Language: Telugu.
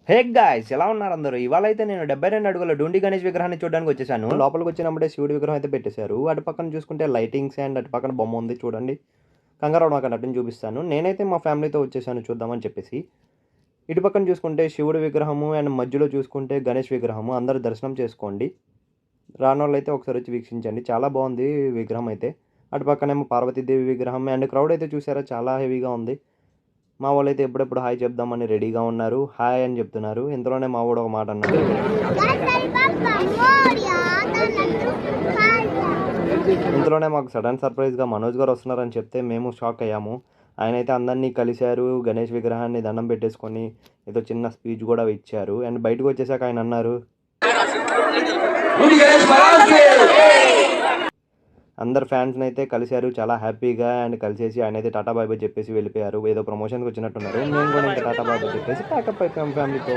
హే గాయ్స్, ఎలా ఉన్నారు అందరూ? ఇవాళ అయితే నేను 72 అడుగుల డోండి గణేష్ విగ్రహాన్ని చూడడానికి వచ్చేసాను. లోపలికి వచ్చినప్పుడే శివుడి విగ్రహం అయితే పెట్టేశారు. అటు పక్కన చూసుకుంటే లైటింగ్స్ అండ్ అటు పక్కన బొమ్మ ఉంది చూడండి. కంగారు పడమాకండి, అటుని చూపిస్తాను. నేనైతే మా ఫ్యామిలీతో వచ్చేసాను చూద్దామని చెప్పేసి. ఇటు పక్కన చూసుకుంటే శివుడి విగ్రహము అండ్ మధ్యలో చూసుకుంటే గణేష్ విగ్రహము. అందరూ దర్శనం చేసుకోండి. రానోళ్ళైతే ఒకసారి వచ్చి వీక్షించండి. చాలా బాగుంది విగ్రహం అయితే. అటు పక్కనేమో పార్వతీదేవి విగ్రహం అండ్ క్రౌడ్ అయితే చూసారా, చాలా హెవీగా ఉంది. మా వాళ్ళైతే ఎప్పుడెప్పుడు హాయ్ చెప్దామని రెడీగా ఉన్నారు. హాయ్ అని చెప్తున్నారు. ఇంతలోనే మా వాడు ఒక మాట అన్నాడు. ఇంతలోనే మాకు సడన్ సర్ప్రైజ్గా మనోజ్ గారు వస్తున్నారని చెప్తే మేము షాక్ అయ్యాము. ఆయన అయితే అందరినీ కలిశారు. గణేష్ విగ్రహాన్ని దండం పెట్టేసుకొని ఏదో చిన్న స్పీచ్ కూడా ఇచ్చారు. అండ్ బయటకు వచ్చేసాక ఆయన అన్నారు, అందరు ఫ్యాన్స్ని అయితే కలిశారు చాలా హ్యాపీగా. అండ్ కలిసేసి ఆయన అయితే టాటా బాయ్ బాయ్ చెప్పేసి వెళ్ళిపోయారు. ఏదో ప్రమోషన్కి వచ్చినట్టున్నారు. మేము కూడా ఇంకా టాటా బాయ్ బాయ్ చెప్పేసి ప్యాకప్ అయిపోయాం ఫ్యామిలీతో.